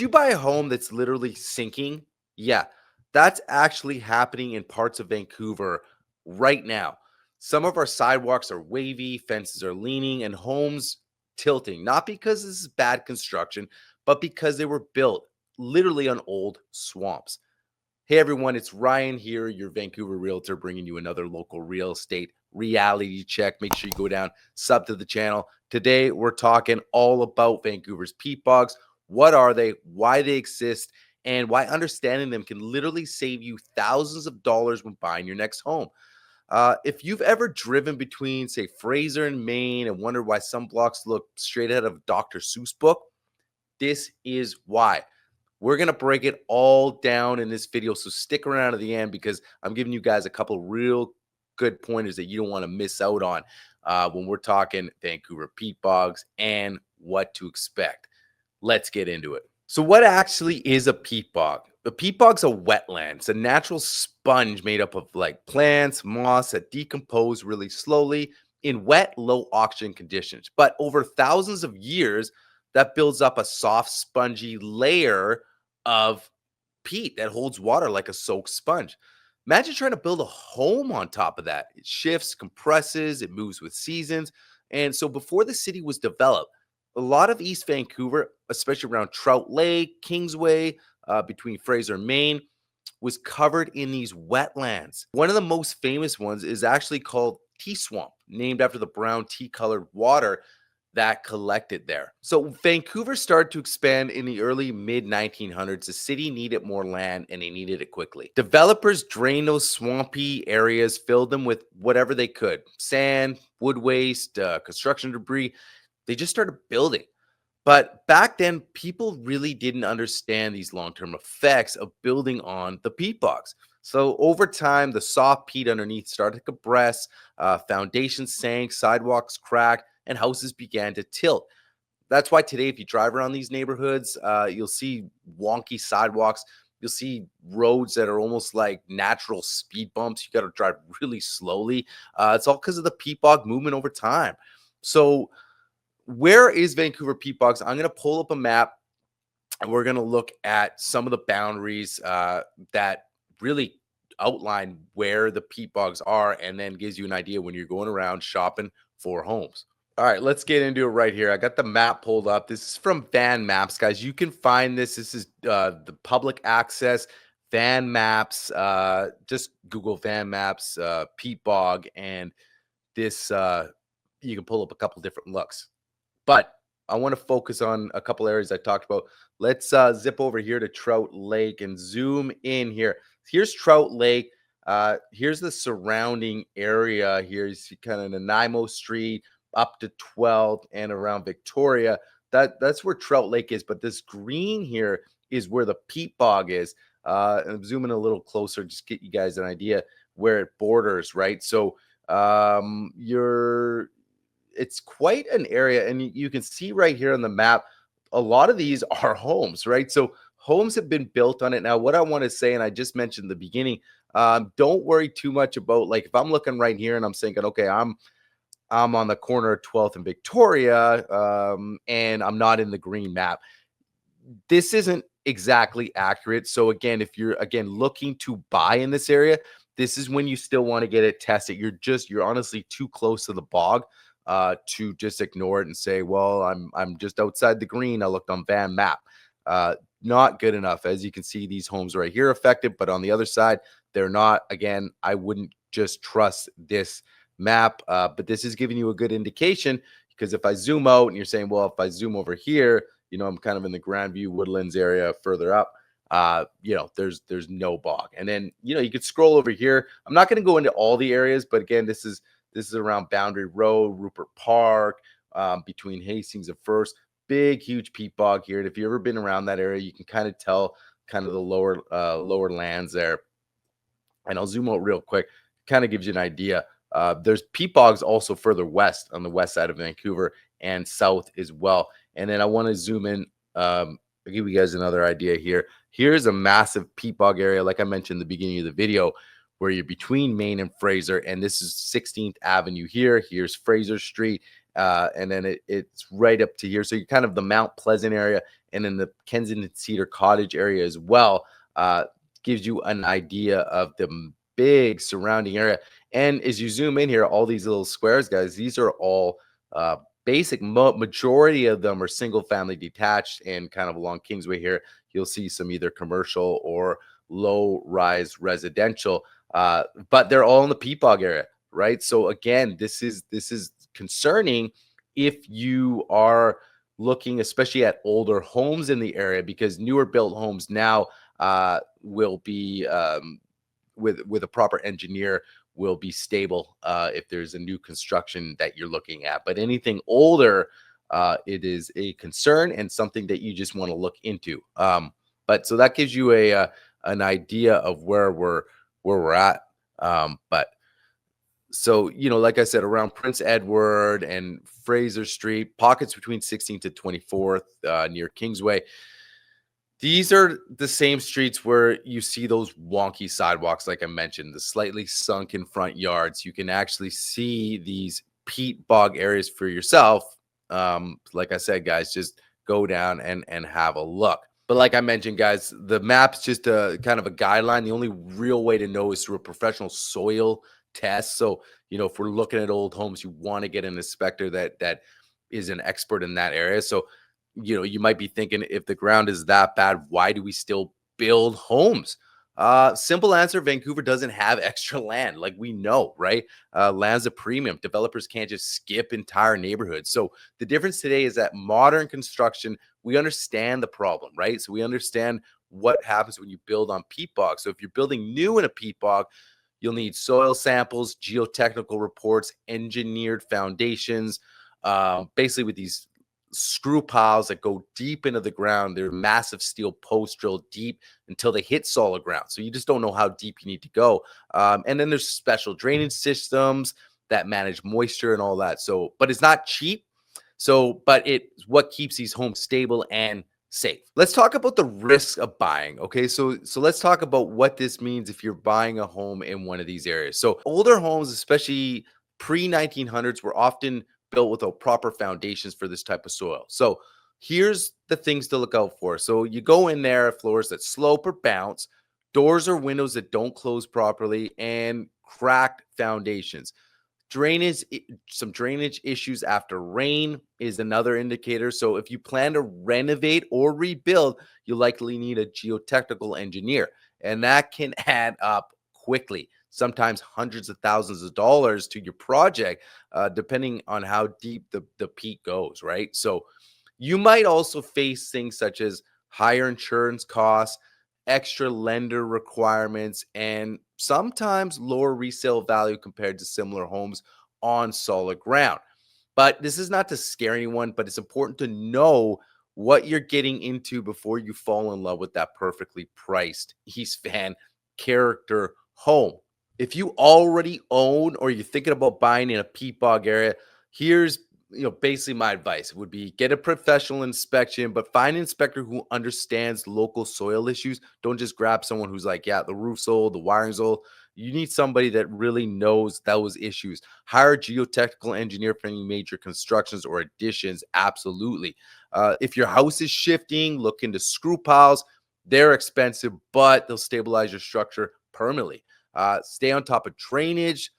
Did you buy a home that's literally sinking? Yeah, that's actually happening in parts of Vancouver right now. Some of our sidewalks are wavy, fences are leaning, and homes tilting, not because this is bad construction, but because they were built literally on old swamps. Hey everyone, it's Ryan here, your Vancouver realtor, bringing you another local real estate reality check. Make sure you go down, sub to the channel. Today, we're talking all about Vancouver's peat bogs. What are they, why they exist, and why understanding them can literally save you thousands of dollars when buying your next home. If you've ever driven between, say, Fraser and Maine and wondered why some blocks look straight out of a Dr. Seuss book, this is why. We're going to break it all down in this video, so stick around to the end because I'm giving you guys a couple real good pointers that you don't want to miss out on when we're talking Vancouver peat bogs and what to expect. Let's get into it. So what actually is a peat bog? A peat bog's a wetland. It's a natural sponge made up of like plants, moss that decompose really slowly in wet, low oxygen conditions. But over thousands of years, that builds up a soft, spongy layer of peat that holds water like a soaked sponge. Imagine trying to build a home on top of that. It shifts, compresses, it moves with seasons. And so before the city was developed, a lot of East Vancouver, especially around Trout Lake, Kingsway, between Fraser and Maine, was covered in these wetlands. One of the most famous ones is actually called Tea Swamp, named after the brown tea colored water that collected there. So Vancouver started to expand in the early mid 1900s. The city needed more land and they needed it quickly. Developers drained those swampy areas, filled them with whatever they could: sand, wood waste, construction debris. They just started building. But back then, people really didn't understand these long-term effects of building on the peat bogs. So over time, the soft peat underneath started to compress, foundations sank, sidewalks cracked, and houses began to tilt. That's why today, if you drive around these neighborhoods, you'll see wonky sidewalks. You'll see roads that are almost like natural speed bumps. You got to drive really slowly. It's all because of the peat bog movement over time. So where is Vancouver peat bogs? I'm going to pull up a map and we're going to look at some of the boundaries that really outline where the peat bogs are, and then gives you an idea when you're going around shopping for homes. All right, let's get into it right here. I got the map pulled up. This is from Van Maps, guys. You can find this. This is the public access Van Maps. Just Google Van Maps, peat bog, and this you can pull up a couple different looks. But I want to focus on a couple areas I talked about. Let's zip over here to Trout Lake and zoom in here. Here's Trout Lake. Here's the surrounding area here. You see kind of Nanaimo Street up to 12th and around Victoria. That's where Trout Lake is. But this green here is where the peat bog is. And I'm zooming a little closer, just get you guys an idea where it borders, right? So it's quite an area, and you can see right here on the map, a lot of these are homes, right? So homes have been built on it. Now, what I want to say, and I just mentioned in the beginning, don't worry too much about, like, if I'm looking right here and I'm thinking, okay, I'm on the corner of 12th and Victoria, and I'm not in the green map. This isn't exactly accurate. So again, if you're looking to buy in this area, this is when you still want to get it tested. You're honestly too close to the bog to just ignore it and say, well, I'm just outside the green. I looked on Van Map. Not good enough. As you can see, these homes right here affected, but on the other side, they're not. Again, I wouldn't just trust this map, but this is giving you a good indication, because if I zoom out and you're saying, well, if I zoom over here, I'm kind of in the Grandview Woodlands area further up, there's no bog. And then, you could scroll over here. I'm not going to go into all the areas, but again, this is around Boundary Road, Rupert Park, between Hastings and First. Big, huge peat bog here. And if you've ever been around that area, you can kind of tell kind of the lower lands there. And I'll zoom out real quick. Kind of gives you an idea. There's peat bogs also further west on the west side of Vancouver and south as well. And then I want to zoom in. I'll give you guys another idea here. Here's a massive peat bog area, like I mentioned in the beginning of the video, where you're between Main and Fraser, and this is 16th Avenue here. Here's Fraser Street, and then it's right up to here. So you're kind of the Mount Pleasant area, and in the Kensington Cedar Cottage area as well. Uh, Gives you an idea of the big surrounding area. And as you zoom in here, all these little squares, guys, these are all uh, basic. Majority of them are single family detached, and kind of along Kingsway here, you'll see some either commercial or low rise residential. But they're all in the peat bog area, right? So again, this is concerning if you are looking especially at older homes in the area, because newer built homes now will be with a proper engineer will be stable if there's a new construction that you're looking at. But anything older, it is a concern and something that you just want to look into. But so that gives you a an idea of where we're at. But so, like I said, around Prince Edward and Fraser Street, pockets between 16th to 24th, near Kingsway. These are the same streets where you see those wonky sidewalks, like I mentioned, the slightly sunken front yards. You can actually see these peat bog areas for yourself. Like I said, guys, just go down and have a look. But like I mentioned, guys, the map's just a kind of a guideline. The only real way to know is through a professional soil test. So, if we're looking at old homes, you want to get an inspector that is an expert in that area. So, you might be thinking, if the ground is that bad, why do we still build homes? Simple answer: Vancouver doesn't have extra land, like we know, right? Land's a premium. Developers can't just skip entire neighborhoods. So the difference today is that modern construction, we understand the problem, right? So we understand what happens when you build on peat bog. So if you're building new in a peat bog, you'll need soil samples, geotechnical reports, engineered foundations, basically with these screw piles that go deep into the ground. They're massive steel posts drilled deep until they hit solid ground. So you just don't know how deep you need to go. And then there's special drainage systems that manage moisture and all that. So, but it's not cheap. So, but it's what keeps these homes stable and safe. Let's talk about the risks of buying. Okay, so let's talk about what this means if you're buying a home in one of these areas. So older homes, especially pre 1900s, were often built without proper foundations for this type of soil. So here's the things to look out for. So you go in there, floors that slope or bounce, doors or windows that don't close properly, and cracked foundations. Some drainage issues after rain is another indicator. So if you plan to renovate or rebuild, you likely need a geotechnical engineer, and that can add up quickly, sometimes hundreds of thousands of dollars to your project, depending on how deep the peat goes, right? So you might also face things such as higher insurance costs, extra lender requirements, and sometimes lower resale value compared to similar homes on solid ground. But this is not to scare anyone, but it's important to know what you're getting into before you fall in love with that perfectly priced East Van character home. If you already own or you're thinking about buying in a peat bog area, here's basically my advice would be: get a professional inspection, but find an inspector who understands local soil issues. Don't just grab someone who's like, yeah, the roof's old, the wiring's old. You need somebody that really knows those issues. Hire a geotechnical engineer for any major constructions or additions. Absolutely. If your house is shifting, look into screw piles. They're expensive, but they'll stabilize your structure permanently. Stay on top of drainage.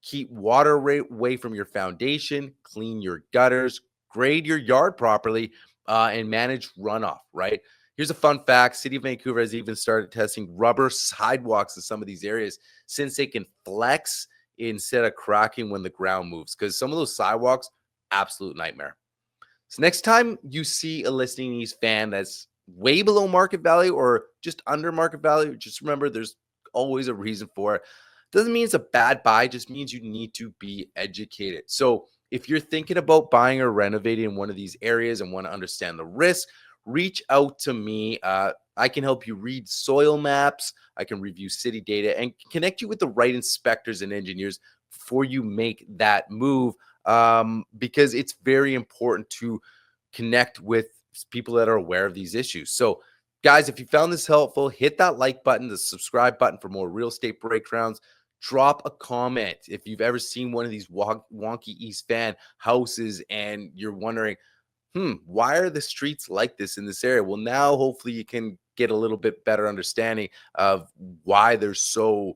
Keep water away from your foundation. Clean your gutters. Grade your yard properly, and manage runoff, right? Here's a fun fact. City of Vancouver has even started testing rubber sidewalks in some of these areas, since they can flex instead of cracking when the ground moves, because some of those sidewalks, absolute nightmare. So next time you see a listing in East Van that's way below market value or just under market value, just remember there's always a reason for it. Doesn't mean it's a bad buy, just means you need to be educated. So if you're thinking about buying or renovating in one of these areas and want to understand the risk, reach out to me. I can help you read soil maps. I can review city data and connect you with the right inspectors and engineers before you make that move, because it's very important to connect with people that are aware of these issues. So, guys, if you found this helpful, hit that like button, the subscribe button for more real estate breakdowns. Drop a comment if you've ever seen one of these wonky East Van houses and you're wondering, why are the streets like this in this area? Well, now hopefully you can get a little bit better understanding of why they're so,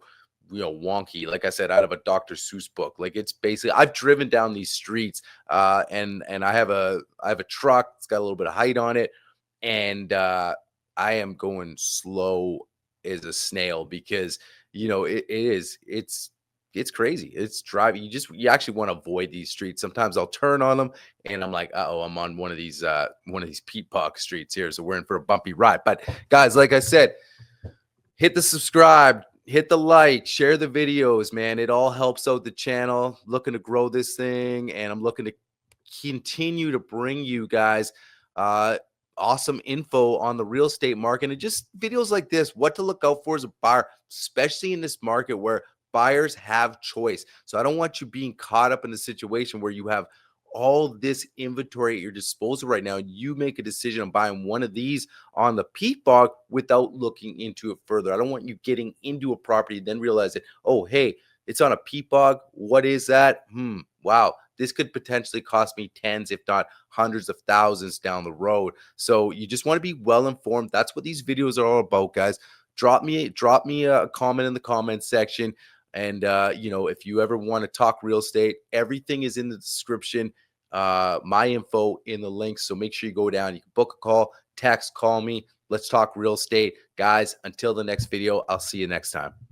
wonky. Like I said, out of a Dr. Seuss book. Like it's basically, I've driven down these streets, and I have a truck. It's got a little bit of height on it, and I am going slow as a snail because it's crazy. It's driving. You actually want to avoid these streets. Sometimes I'll turn on them and I'm like, oh, I'm on one of these peat bog streets here. So we're in for a bumpy ride. But guys, like I said, hit the subscribe, hit the like, share the videos, man. It all helps out the channel. Looking to grow this thing, and I'm looking to continue to bring you guys uh awesome info on the real estate market and just videos like this, what to look out for as a buyer, especially in this market where buyers have choice. So I don't want you being caught up in a situation where you have all this inventory at your disposal right now. You make a decision on buying one of these on the peat bog without looking into it further. I don't want you getting into a property then realize that, oh, hey, it's on a peat bog. What is that? Wow, this could potentially cost me tens, if not hundreds of thousands down the road. So you just want to be well informed. That's what these videos are all about, guys. Drop me a comment in the comments section. And if you ever want to talk real estate, everything is in the description. My info in the links. So make sure you go down. You can book a call, text, call me. Let's talk real estate. Guys, until the next video, I'll see you next time.